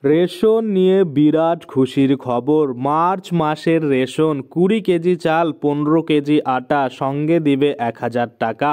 Ration নিয়ে বিরাট খুশির খবর। মার্চ মাসের রেশন 20 কেজি চাল, 15 কেজি আটা, সঙ্গে দিবে 1000 টাকা।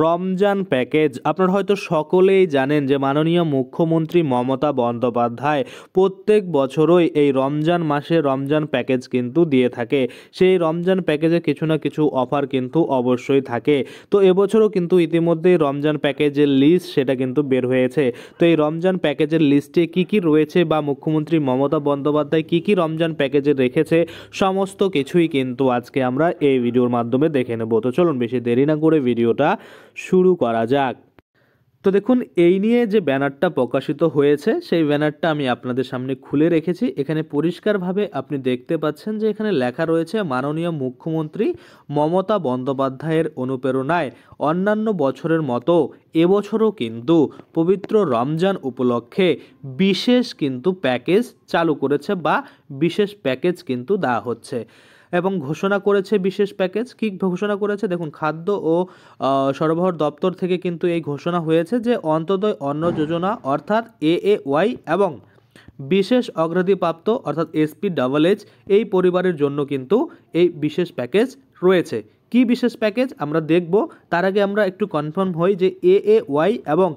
রমজান প্যাকেজ আপনারা হয়তো সকলেই জানেন যে মাননীয় মুখ্যমন্ত্রী মমতা বন্দ্যোপাধ্যায় প্রত্যেক বছরই এই রমজান মাসে রমজান প্যাকেজ কিন্তু দিয়ে থাকে। সেই রমজান প্যাকেজে কিছু না কিছু অফার কিন্তু অবশ্যই থাকে। তো এবছরও কিন্তু ইতিমধ্যেই রমজান প্যাকেজের লিস্ট সেটা কিন্তু বের হয়েছে। তো এই রমজান প্যাকেজের লিস্টে কি কি রয়েছে বা মুখ্যমন্ত্রী মমতা বন্দ্যোপাধ্যায় কি কি রমজান প্যাকেজে রেখেছে সমস্ত কিছুই কিন্তু আজকে আমরা এই ভিডিওর মাধ্যমে দেখে নেব। তো চলুন বেশি দেরি না করে ভিডিওটা শুরু করা যাক। তো দেখুন, এই নিয়ে যে ব্যানারটা প্রকাশিত হয়েছে সেই ব্যানারটা আমি আপনাদের সামনে খুলে রেখেছি। এখানে পরিষ্কারভাবে আপনি দেখতে পাচ্ছেন যে এখানে লেখা রয়েছে মাননীয় মুখ্যমন্ত্রী মমতা বন্দ্যোপাধ্যায়ের অনুপ্রেরণায় অন্যান্য বছরের মতো এবছরও কিন্তু পবিত্র রমজান উপলক্ষে বিশেষ কিন্তু প্যাকেজ চালু করেছে বা বিশেষ প্যাকেজ কিন্তু দেওয়া হচ্ছে এবং ঘোষণা করেছে। বিশেষ প্যাকেজ কি ঘোষণা করেছে দেখুন, খাদ্য ও সরবরাহ দপ্তর থেকে কিন্তু এই ঘোষণা হয়েছে যে অন্তোদয় অন্ন যোজনা অর্থাৎ AAY এবং বিশেষ অগ্রাধিপ্রাপ্ত অর্থাৎ SP-AA এই পরিবারের জন্য কিন্তু এই বিশেষ প্যাকেজ রয়েছে। কি বিশেষ প্যাকেজ আমরা দেখব, তার আগে আমরা একটু কনফার্ম হই যে AAY এবং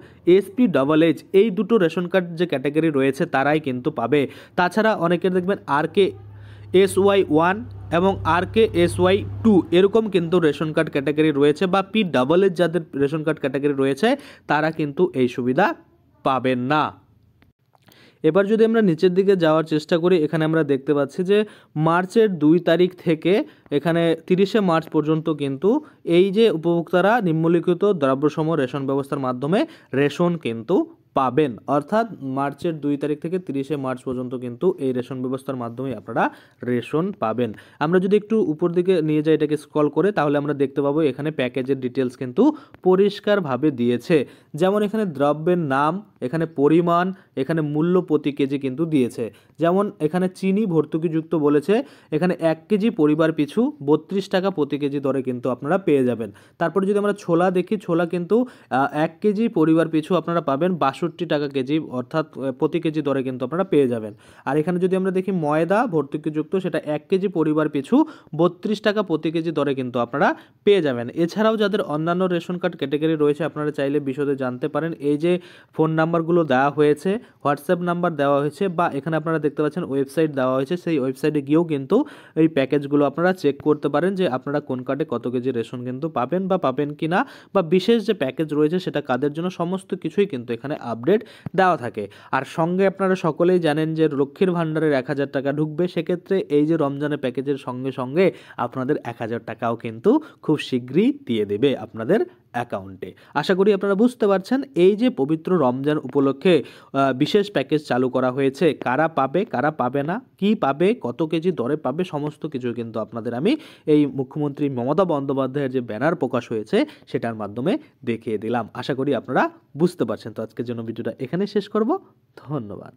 SP-AA এই দুটো রেশন কার্ড যে ক্যাটাগরি রয়েছে তারাই কিন্তু পাবে। তাছাড়া অনেকের দেখবেন RKSY1 এবং RKSY2 এরকম কিন্তু রেশন কার্ড ক্যাটাগরি রয়েছে বা P-AA যাদের রেশন কার্ড ক্যাটাগরি রয়েছে তারা কিন্তু এই সুবিধা পাবেন না। এবার যদি আমরা নিচের দিকে যাওয়ার চেষ্টা করি, এখানে আমরা দেখতে পাচ্ছি যে মার্চের 2 তারিখ থেকে এখানে 30শে মার্চ পর্যন্ত কিন্তু এই যে উপভোক্তারা নিম্নলিখিত দ্রব্যসমূহ রেশন ব্যবস্থার মাধ্যমে রেশন কিন্তু পাবেন। অর্থাৎ মার্চের 2 তারিখ থেকে 30শে মার্চ পর্যন্ত কিন্তু এই রেশন ব্যবস্থার মাধ্যমে আপনারা রেশন পাবেন। আমরা যদি একটু উপর দিকে নিয়ে যাই, এটাকে স্ক্রল করে, তাহলে আমরা দেখতে পাবো এখানে প্যাকেজের ডিটেলস কিন্তু পরিষ্কারভাবে দিয়েছে। যেমন এখানে দ্রব্যের নাম, এখানে পরিমাণ, এখানে মূল্য প্রতি কেজি কিন্তু দিয়েছে। যেমন এখানে চিনি ভর্তুকিযুক্ত বলেছে, এখানে 1 কেজি পরিবার পিছু 32 টাকা প্রতি কেজি দরে কিন্তু আপনারা পেয়ে যাবেন। তারপরে যদি আমরা ছোলা দেখি, ছোলা কিন্তু 1 কেজি পরিবার পিছু আপনারা পাবেন 62 টাকা কেজি অর্থাৎ প্রতি কেজি দরে কিন্তু আপনারা পেয়ে যাবেন। আর এখানে যদি আমরা দেখি ময়দা ভর্তুকিযুক্ত, সেটা 1 কেজি পরিবার পিছু 32 টাকা প্রতি কেজি দরে কিন্তু আপনারা পেয়ে যাবেন। এছাড়াও যাদের অন্যান্য রেশন কার্ড ক্যাটাগরি রয়েছে আপনারা চাইলে বিশদে জানতে পারেন। এই যে ফোন নাম্বারগুলো দেওয়া হয়েছে, হোয়াটসঅ্যাপ নাম্বার দেওয়া হয়েছে বা এখানে আপনারা দেখতে পাচ্ছেন ওয়েবসাইট দেওয়া হয়েছে, সেই ওয়েবসাইটে গিয়েও কিন্তু এই প্যাকেজগুলো আপনারা চেক করতে পারেন যে আপনারা কোন কার্ডে কত কেজি রেশন কিন্তু পাবেন বা পাবেন কি না, বা বিশেষ যে প্যাকেজ রয়েছে সেটা কাদের জন্য, সমস্ত কিছুই কিন্তু এখানে আপডেট দেওয়া থাকে। আর সঙ্গে আপনারা সকলেই জানেন যে লক্ষ্মীর ভাণ্ডারের 1000 টাকা ঢুকবে, সেক্ষেত্রে এই যে রমজানের প্যাকেজের সঙ্গে সঙ্গে আপনাদের 1000 টাকাও কিন্তু খুব শীঘ্রই দিয়ে দেবে আপনাদের অ্যাকাউন্টে। আশা করি আপনারা বুঝতে পারছেন এই যে পবিত্র রমজান উপলক্ষে বিশেষ প্যাকেজ চালু করা হয়েছে, কারা পাবে কারা পাবে না, কি পাবে, কত কেজি দরে পাবে, সমস্ত কিছু কিন্তু আপনাদের আমি এই মুখ্যমন্ত্রী মমতা বন্দ্যোপাধ্যায়ের যে ব্যানার প্রকাশ হয়েছে সেটার মাধ্যমে দেখিয়ে দিলাম। আশা করি আপনারা বুঝতে পারছেন। তো আজকের জন্য ভিডিওটা এখানে শেষ করব। ধন্যবাদ।